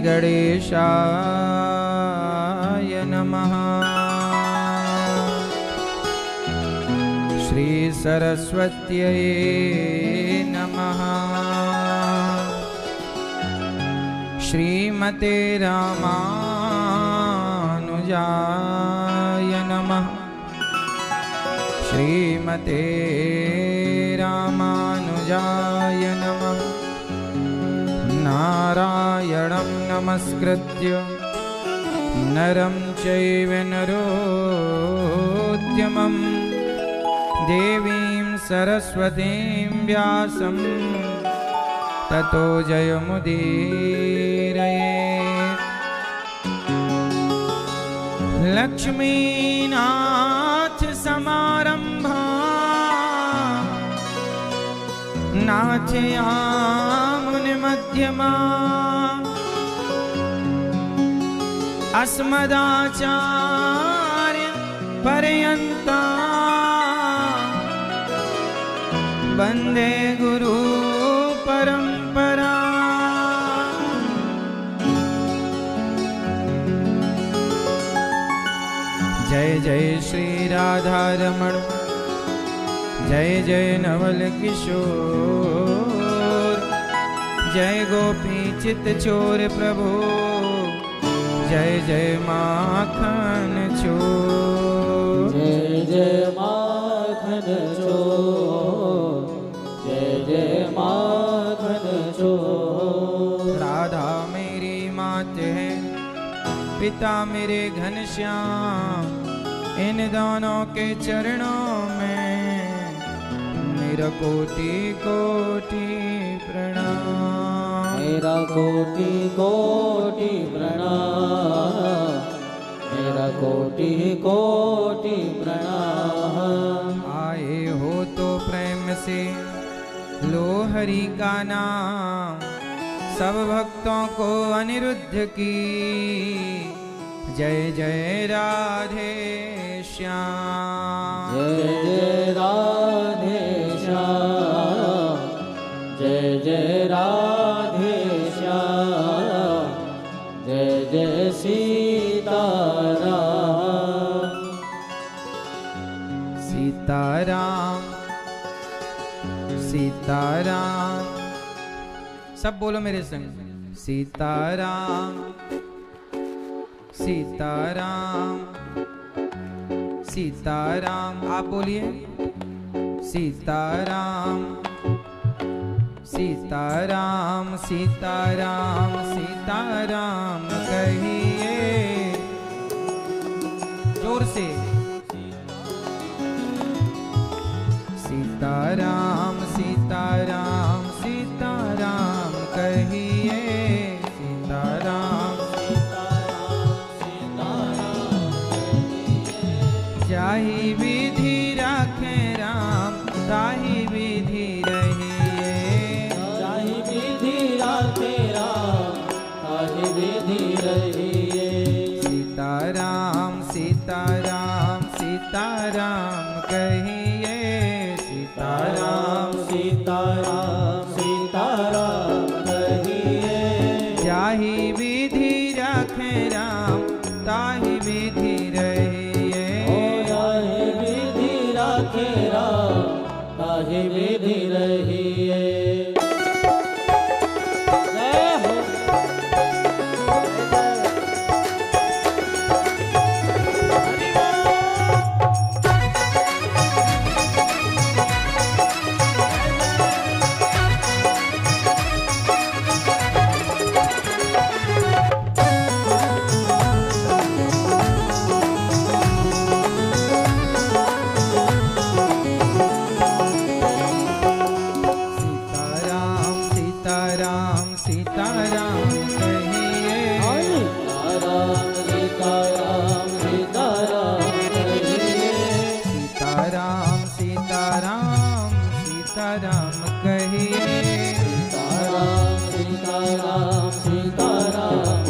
गणेशाय नमः। श्री सरस्वत्यै नमः। श्रीमते रामानुजाय नमः। श्रीमते रामानुजाय नमः। नारायणं नमस्कृत्य नरं चैव नरोत्तमं देवीं सरस्वतीं व्यासं ततो जयमुदीरयेत्। लक्ष्मीनाथ समारंभा नाथयामुनिमध्यमा अस्मदाचार्य पर्यन्ता वन्दे गुरु परम्परा। जय जय श्री राधा रमण, जय जय नवल किशोर, जय गोपी चित चोर प्रभु, जय जय माखन चोर। जय जय माखन चोर, जय जय माखन चोर। राधा मेरी मात है, पिता मेरे घनश्याम, इन दोनों के चरणों में मेरा कोटि कोटि प्रणाम। मेरा कोटि कोटि प्रणाम, मेरा कोटि कोटि प्रणाम। आए हो तो प्रेम से लो हरि का नाम, सब भक्तों को अनिरुद्ध की जय जय राधे श्याम। जय जय राधे श्याम, जय जय राधे श्याम, जय जय सीताराम। सीताराम सीताराम, सब बोलो मेरे संग। सीताराम सीताराम सीताराम, आप बोलिए। सीताराम सीताराम सीताराम सीताराम कहिए जोर से। सीताराम सीताराम सीताराम कहिए। सीताराम जाहि विधि राखे राम, ताहि विधि रहिए। जाहि विधि राखे राम, ताहि विधि रहिए। सीताराम सीताराम सीताराम कहिए। सीताराम सीताराम सीताराम कहिए। जाहि विधि राखे राम, ताहि विधि रहिए। जाहि विधि राखे राम, ताहि विधि रहिए। जय हो। सीताराम कहिए। सीताराम सीताराम सीताराम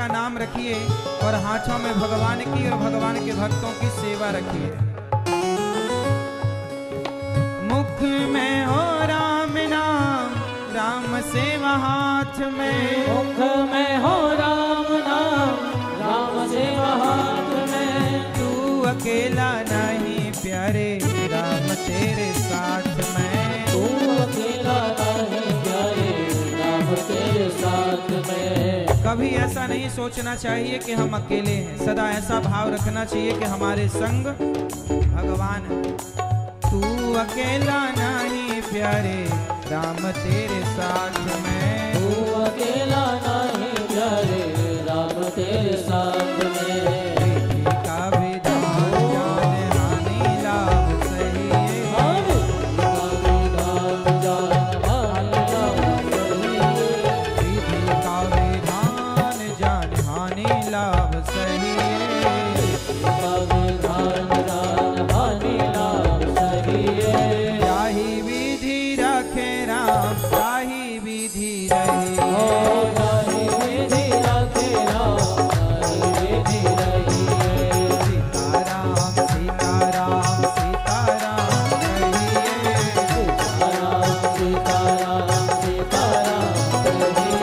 का नाम रखिए और हाथों में भगवान की और भगवान के भक्तों की सेवा रखिए। मुख में हो राम नाम, राम सेवा हाथ में। मुख में हो राम नाम, राम सेवा हाथ में। तू अकेला नहीं प्यारे, राम तेरे साथ में। तू अकेला नहीं प्यारे, राम तेरे साथ में। कभी ऐसा नहीं सोचना चाहिए कि हम अकेले हैं, सदा ऐसा भाव रखना चाहिए कि हमारे संग भगवान है। तू अकेला नहीं प्यारे, राम तेरे साथ में। तू अकेला नहीं प्यारे, राम तेरे साथ में। विधि का विधान जान हानि लाभ सही है। विधि का विधान जान हानि लाभ सही है। विधि का विधान जान हानि लाभ सही है। विधि का विधान जान हानि लाभ सही है। जाहि विधि रखे राम, ताहि विधि रही। ताहि विधि रखे राम, ताहि विधि रही है। सीताराम सीताराम सीताराम कहिए। सीताराम सीताराम सीताराम कहिए।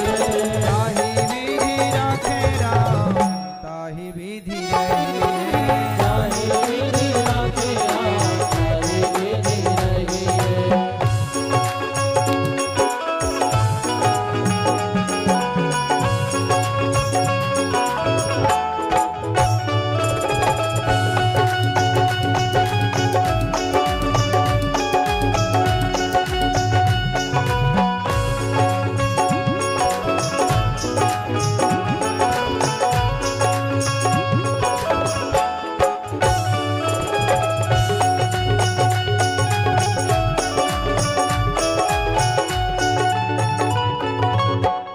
ताहि विधि रखे राम, ताहि विधि रही। ताहि विधि रखे राम, ताहि विधि रही है।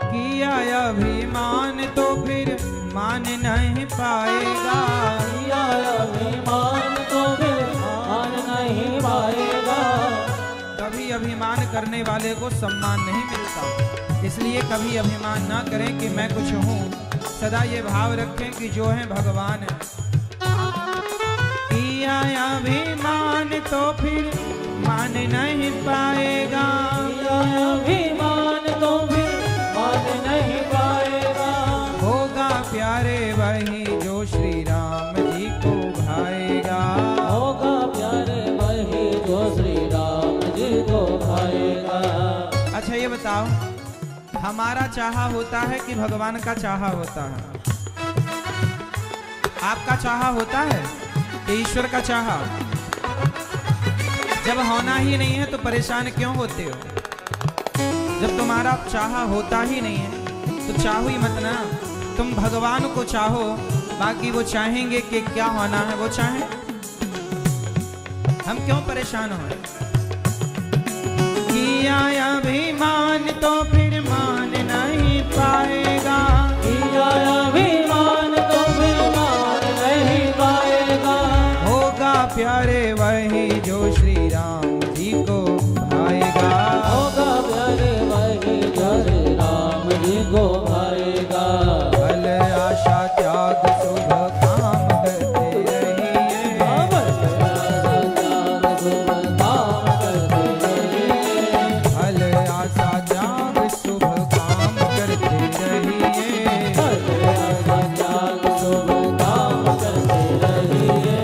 किया अभिमान तो फिर मान नहीं पाएगा। किया अभिमान तो फिर मान नहीं पाएगा। कभी अभिमान करने वाले को सम्मान नहीं मिलता, इसलिए कभी अभिमान ना करें कि मैं कुछ हूँ। सदा ये भाव रखें कि जो है भगवान है। किया अभिमान तो फिर मान नहीं पाएगा। किया अभिमान तो फिर मान नहीं पाएगा। होगा प्यारे वही जो श्री राम जी को भाएगा। होगा प्यारे वही जो श्री राम जी को भाएगा। अच्छा ये बताओ, हमारा चाहा होता है कि भगवान का चाहा होता है? आपका चाहा होता है कि ईश्वर का चाहा? जब होना ही नहीं है तो परेशान क्यों होते हो? जब तुम्हारा चाहा होता ही नहीं है तो चाहो ही मत ना। तुम भगवान को चाहो, बाकी वो चाहेंगे कि क्या होना है वो चाहें। हम क्यों परेशान हो? किया अभिमान तो फिर मान नहीं पाएगा। किया अभिमान तो फिर मान नहीं पाएगा। होगा प्यारे वही जो श्री राम जी को भाएगा। होगा प्यारे वही जो श्री राम जी को भाएगा। फल आशा त्याग शुभ काम करते रहिए। फल आशा त्याग शुभ काम करते रहिए।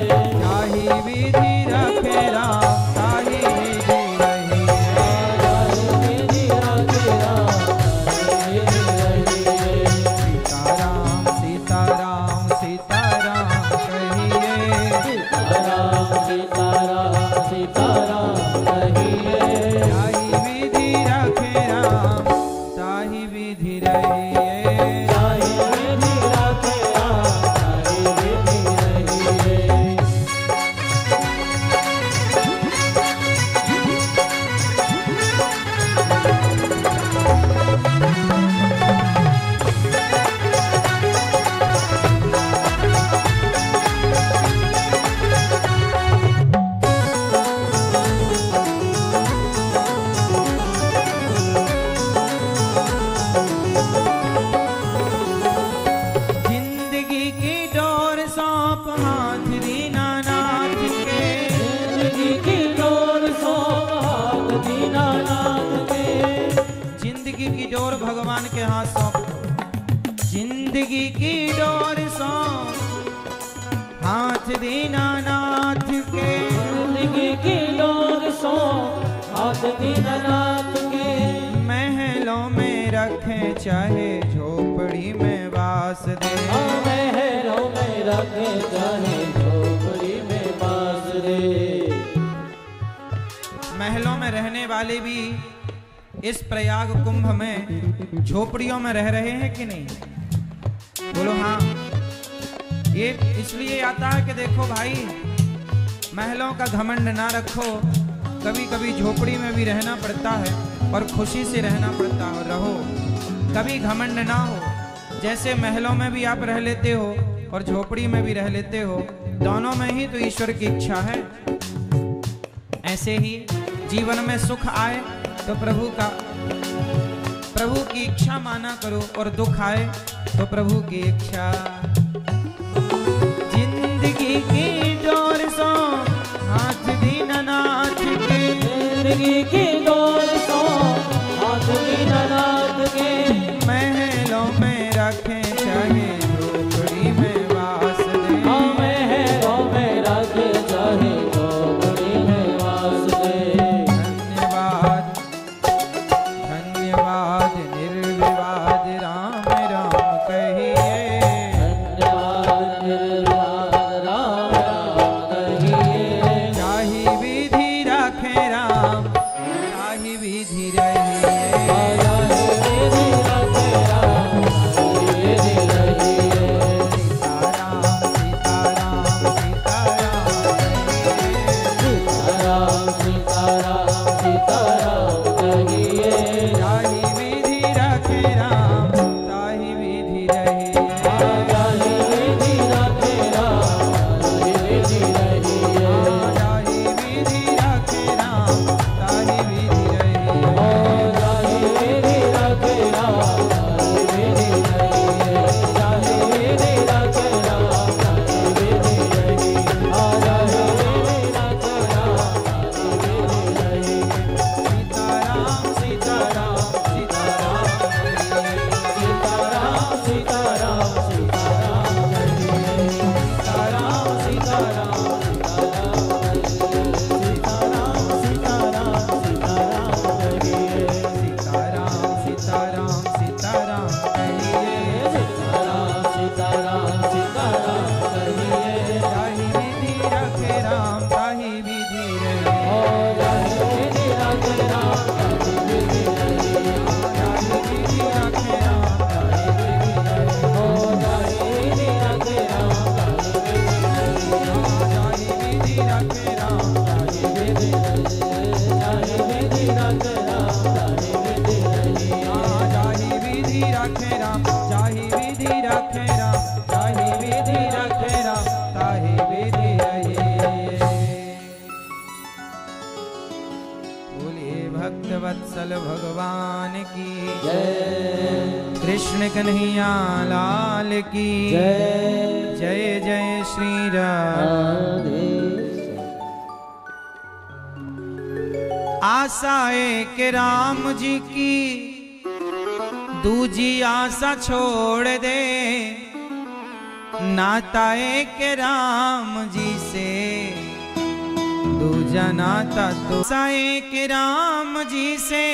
ताहि विधि रखे राम, ताहि विधि रहिए। सीताराम सीताराम सीताराम कहिए। ताहि विधि रखे राम, ताहि विधि रहिए। भगवान के हाथ सौंप दो। जिंदगी की डोर सौंप हाथ दीनानाथ के, जिंदगी की डोर सौंप हाथ दीनानाथ के। महलों में रखे चाहे झोपड़ी में वास दे, महलों में रखे चाहे झोपड़ी में वास दे। महलों में रहने वाले भी इस प्रयाग कुंभ में झोपड़ियों में रह रहे हैं कि नहीं? बोलो हाँ। ये इसलिए आता है कि देखो भाई, महलों का घमंड ना रखो, कभी कभी झोपड़ी में भी रहना पड़ता है और खुशी से रहना पड़ता है। रहो, कभी घमंड ना हो। जैसे महलों में भी आप रह लेते हो और झोपड़ी में भी रह लेते हो, दोनों में ही तो ईश्वर की इच्छा है। ऐसे ही जीवन में सुख आए तो प्रभु की इच्छा माना करो, और दुख आए तो प्रभु की इच्छा। जिंदगी की डोर सौंप हाथ दीनानाथ के, जिंदगी की डोर सौंप हाथ दीनानाथ के। महलों में रखे चाहे झोपड़ी में वास दे, महलों में रखे चाहे झोपड़ी में वास दे। धन्यवाद धन्यवाद निर्विवाद राम राम कहिए, धन्यवाद निर्वाद राम राम कहिए। जाहि विधि रखे राम ताहि विधि रहिए। वत्सल भगवान की जय। कृष्ण कन्हैया लाल की जय। जय जय श्री राम। आशा एक राम जी की दूजी आशा छोड़ दे, नाता एक राम जी से दूजा नाता तो एक राम जी से।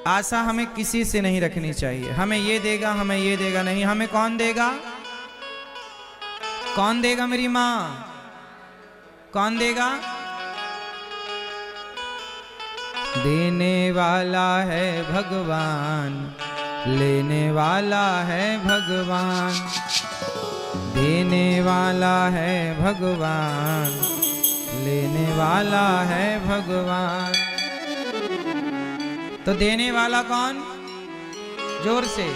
आशा हमें किसी से नहीं रखनी चाहिए। हमें ये देगा, हमें ये देगा, नहीं। हमें कौन देगा? कौन देगा? मेरी माँ। कौन देगा? देने वाला है भगवान, लेने वाला है भगवान। देने वाला है भगवान, लेने वाला है भगवान। तो देने वाला कौन? जोर से।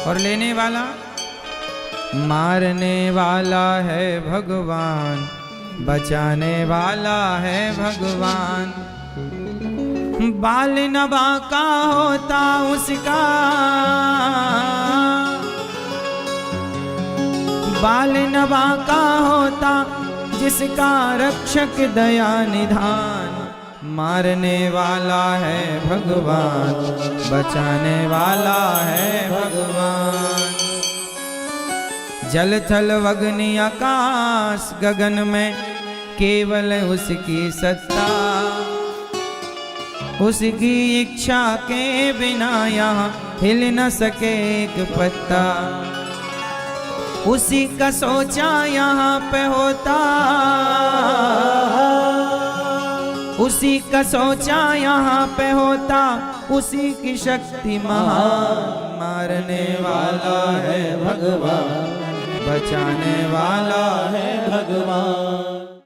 और लेने वाला? मारने वाला है भगवान, बचाने वाला है भगवान। बाल न बांका होता उसका, बाल न बांका होता जिसका रक्षक दया निधान। मारने वाला है भगवान, बचाने वाला है भगवान। जल थल अग्नि आकाश गगन में केवल उसकी सत्ता, उसकी इच्छा के बिना यहाँ हिल न सके एक पत्ता। उसी का सोचा यहाँ पे होता, उसी का सोचा यहाँ पे होता, उसी की शक्ति महान। मारने वाला है भगवान, बचाने वाला है भगवान।